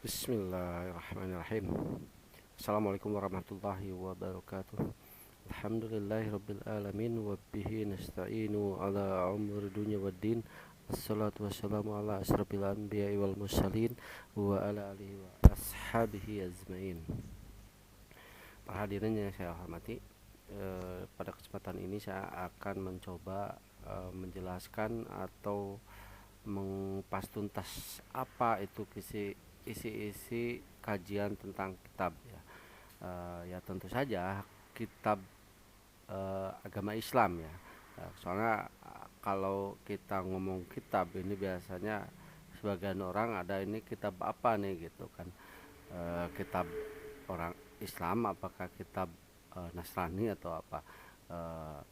Bismillahirrahmanirrahim. Assalamualaikum warahmatullahi wabarakatuh. Alhamdulillahirabbil alamin wa bihi nasta'inu ala umuri dunya waddin. Wassalatu wassalamu ala asrofil anbiya'i wal mursalin wa ala alihi wa ashabihi azmain. Para hadirin yang saya hormati, pada kesempatan ini saya akan mencoba menjelaskan atau mengupas tuntas apa itu isi-isi kajian tentang kitab ya. Ya tentu saja kitab agama Islam ya. Soalnya kalau kita ngomong kitab ini biasanya sebagian orang ada ini kitab apa nih gitu kan. Kitab orang Islam apakah kitab Nasrani atau apa.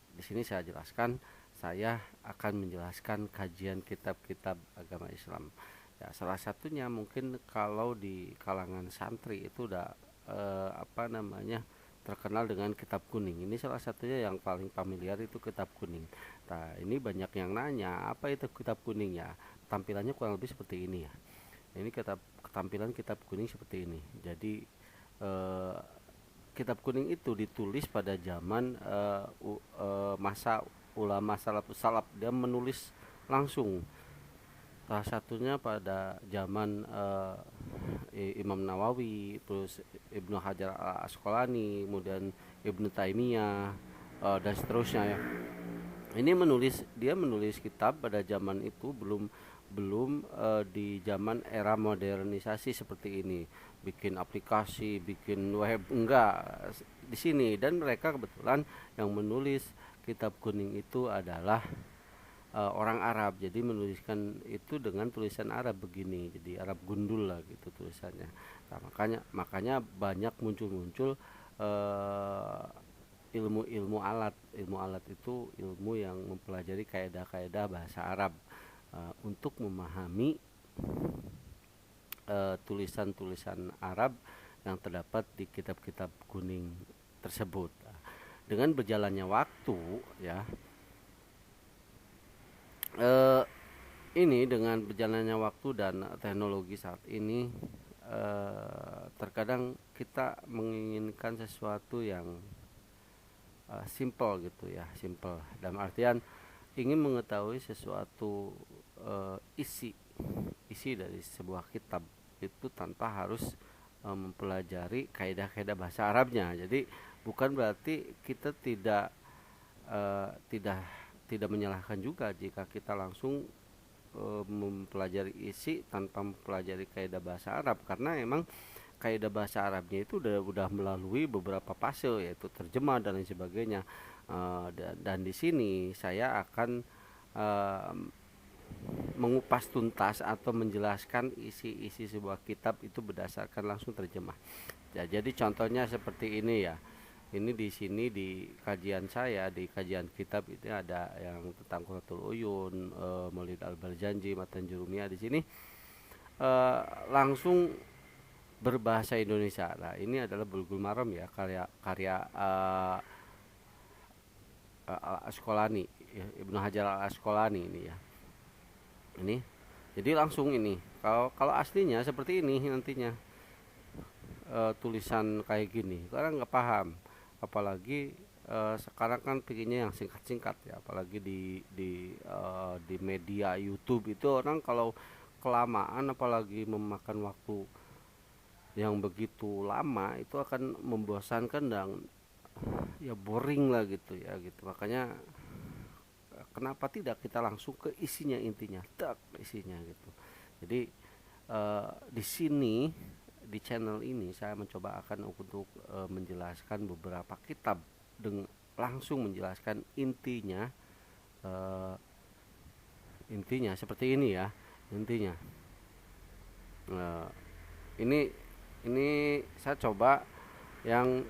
Di sini saya jelaskan, saya akan menjelaskan kajian kitab-kitab agama Islam. Ya, salah satunya mungkin kalau di kalangan santri itu udah apa namanya terkenal dengan kitab kuning. Ini salah satunya yang paling familiar itu kitab kuning. Nah, ini banyak yang nanya apa itu kitab kuning ya. Tampilannya kurang lebih seperti ini ya. Ini tampilan kitab kuning seperti ini. Jadi eh, kitab kuning itu ditulis pada zaman masa ulama salafus salaf. Dia menulis langsung, salah satunya pada zaman Imam Nawawi, terus Ibnu Hajar al Asqalani, kemudian Ibnu Taimiyah, dan seterusnya ya. Dia menulis kitab pada zaman itu belum belum di zaman era modernisasi seperti ini, bikin aplikasi, bikin web, enggak di sini. Dan mereka kebetulan yang menulis kitab kuning itu adalah orang Arab, jadi menuliskan itu dengan tulisan Arab begini, jadi Arab gundul lah gitu tulisannya. Nah, makanya banyak muncul eh, ilmu alat itu ilmu yang mempelajari kaidah-kaidah bahasa Arab untuk memahami tulisan-tulisan Arab yang terdapat di kitab-kitab kuning tersebut. Dengan berjalannya waktu ya, eh, ini dengan berjalannya waktu dan teknologi saat ini, terkadang kita menginginkan sesuatu yang simple gitu ya, simple dalam artian ingin mengetahui sesuatu, isi isi dari sebuah kitab itu tanpa harus mempelajari kaidah-kaidah bahasa Arabnya. Jadi bukan berarti kita tidak tidak menyalahkan juga jika kita langsung mempelajari isi tanpa mempelajari kaidah bahasa Arab, karena emang kaidah bahasa Arabnya itu udah melalui beberapa fase, yaitu terjemah dan lain sebagainya. Dan di sini saya akan uh, mengupas tuntas atau menjelaskan isi-isi sebuah kitab itu berdasarkan langsung terjemah. Ya, jadi contohnya seperti ini ya. Ini di sini di kajian saya, di kajian kitab itu ada yang tentang Qurratul Uyun, Maulid Al-Baljanji, Matan Jurumiyah. Di sini eh, langsung berbahasa Indonesia. Nah, ini adalah Bulughul Maram ya, karya karya Al Asqalani, ya, Ibnu Hajar Al Asqalani ini ya. Ini. Jadi langsung ini. Kalau kalau aslinya seperti ini nantinya, tulisan kayak gini. Karena nggak paham. Apalagi sekarang kan bikinnya yang singkat-singkat ya, apalagi di media YouTube itu orang kalau kelamaan apalagi memakan waktu yang begitu lama itu akan membosankan dan ya boring lah gitu ya gitu. Makanya kenapa tidak kita langsung ke isinya, intinya tak isinya gitu. Jadi di sini di channel ini saya mencoba akan untuk menjelaskan beberapa kitab dengan langsung menjelaskan intinya, eh, intinya seperti ini ya, intinya. Eh, ini ini saya coba yang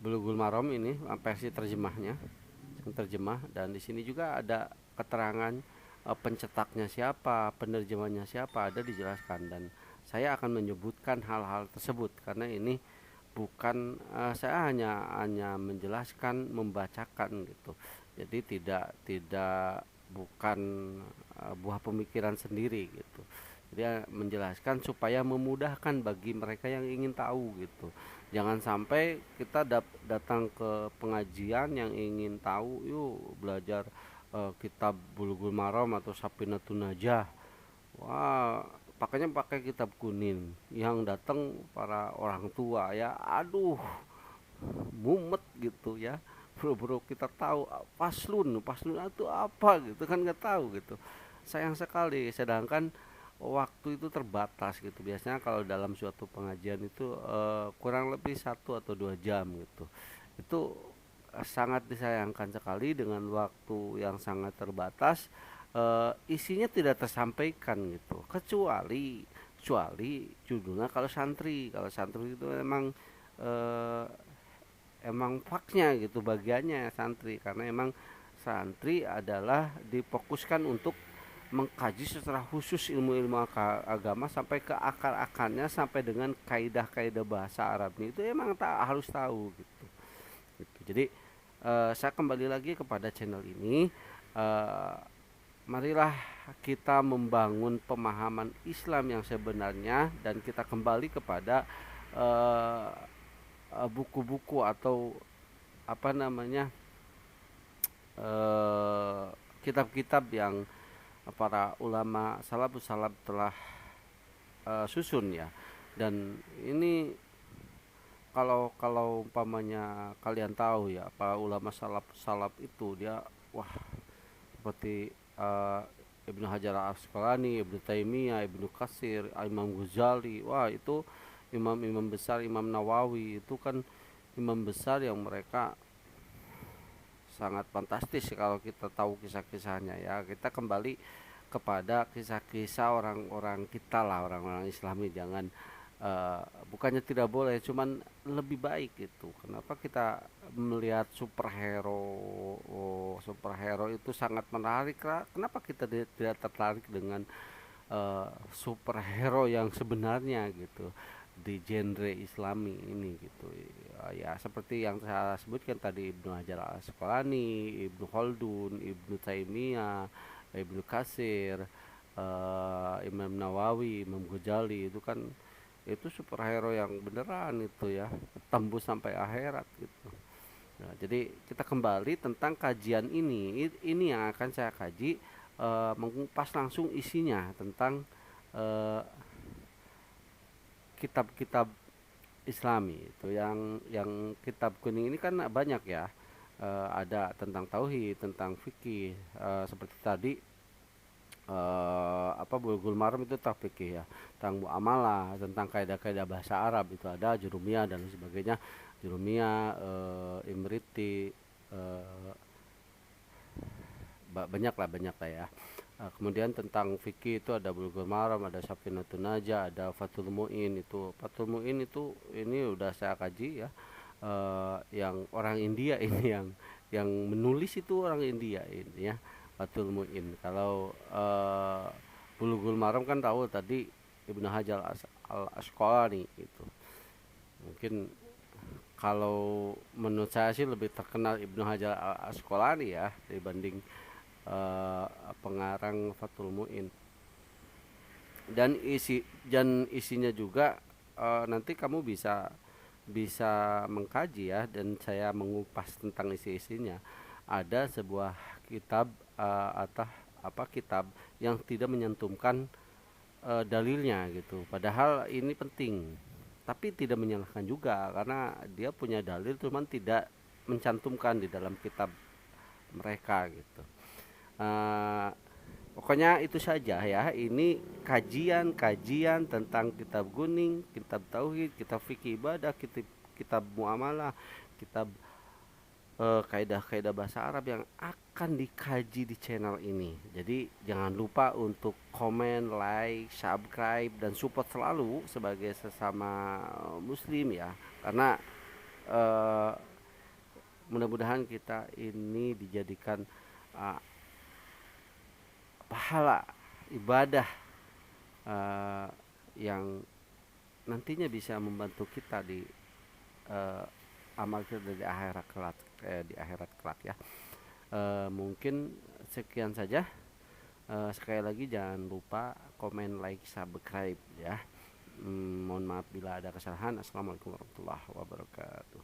Bulughul Maram ini versi terjemahnya, yang terjemah, dan di sini juga ada keterangan pencetaknya siapa, penerjemahnya siapa, ada dijelaskan. Dan saya akan menyebutkan hal-hal tersebut karena ini bukan saya hanya menjelaskan, membacakan gitu. Jadi tidak tidak bukan buah pemikiran sendiri gitu. Dia menjelaskan supaya memudahkan bagi mereka yang ingin tahu gitu. Jangan sampai kita datang ke pengajian yang ingin tahu, yuk belajar kitab Bulughul Maram atau Safinatun Najah. Wah, pakainya pakai kitab kuning. Yang datang para orang tua ya, aduh, mumet gitu ya. Bro-bro kita tahu paslun itu apa gitu kan, nggak tahu gitu. Sayang sekali, sedangkan waktu itu terbatas gitu. Biasanya kalau dalam suatu pengajian itu kurang lebih 1 atau 2 jam gitu. Itu sangat disayangkan sekali dengan waktu yang sangat terbatas, isinya tidak tersampaikan gitu. Kecuali judulnya, kalau santri itu memang eh, emang faknya gitu bagiannya santri, karena emang santri adalah difokuskan untuk mengkaji secara khusus ilmu-ilmu agama sampai ke akar-akarnya, sampai dengan kaidah-kaidah bahasa Arabnya itu emang tak harus tahu gitu. Jadi saya kembali lagi kepada channel ini. eh, Marilah kita membangun pemahaman Islam yang sebenarnya, dan kita kembali kepada eh, buku-buku atau apa namanya, eh, kitab-kitab yang para ulama salafus salaf telah susun ya. Dan ini kalau kalau umpamanya kalian tahu ya, para ulama salaf salaf itu dia, wah, seperti Ibnu Hajar Al Asqalani, Ibnu Taimiyah, Ibnu Katsir, Imam Ghazali, wah itu imam-imam besar, Imam Nawawi itu kan imam besar yang mereka sangat fantastis kalau kita tahu kisah-kisahnya ya. Kita kembali kepada kisah-kisah orang-orang kita lah, orang-orang Islami. Jangan bukannya tidak boleh, cuman lebih baik itu. Kenapa kita melihat superhero, superhero itu sangat menarik, kenapa kita tidak tertarik dengan superhero yang sebenarnya gitu di genre Islami ini gitu ya. Seperti yang saya sebutkan tadi, Ibnu Hajar Al Asqalani, Ibnu Khaldun, Ibnu Taimiyah, Ibnu Katsir, Imam Nawawi, Imam Ghazali, itu kan itu superhero yang beneran itu ya, tembus sampai akhirat gitu. Nah, jadi kita kembali tentang kajian ini. Ini yang akan saya kaji, mengupas langsung isinya tentang eh, kitab-kitab Islami itu. Yang kitab kuning ini kan banyak ya. Ada tentang tauhid, tentang fikih, seperti tadi apa, Bulughul Maram itu tentang fikih ya, tentang muamalah, tentang kaidah-kaidah bahasa Arab itu ada jurumiyah dan sebagainya. Jurumiyah, Imriti, eh, banyak lah ya. Kemudian tentang fikih itu ada Bulughul Maram, ada Safinatun Najah, ada Fathul Muin. Itu Fathul Muin itu ini udah saya kaji ya. Yang orang India ini yang menulis itu orang India ini ya, Fathul Muin. Kalau Bulughul Maram kan tahu tadi Ibnu Hajar Al Asqalani itu. Mungkin kalau menurut saya sih lebih terkenal Ibnu Hajar Al Asqalani ya dibanding eh, pengarang Fathul Muin. Dan isinya juga nanti kamu bisa bisa mengkaji ya, dan saya mengupas tentang isi-isinya. Ada sebuah kitab atau apa, kitab yang tidak menyantumkan dalilnya gitu. Padahal ini penting. Tapi tidak menyalahkan juga karena dia punya dalil cuman tidak mencantumkan di dalam kitab mereka gitu. Eh, Pokoknya itu saja ya. Ini kajian-kajian tentang kitab kuning, kitab tauhid, kitab fikih ibadah, kitab muamalah, kitab kaidah-kaidah bahasa Arab yang akan dikaji di channel ini. Jadi jangan lupa untuk komen, like, subscribe, dan support selalu sebagai sesama muslim ya. Karena eh, mudah-mudahan kita ini dijadikan uh, pahala ibadah eh, yang nantinya bisa membantu kita di eh, amal kita di akhirat kelak, di akhirat kelak ya. Mungkin sekian saja. Sekali lagi jangan lupa komen, like, subscribe ya. Mohon maaf bila ada kesalahan. Assalamualaikum warahmatullahi wabarakatuh.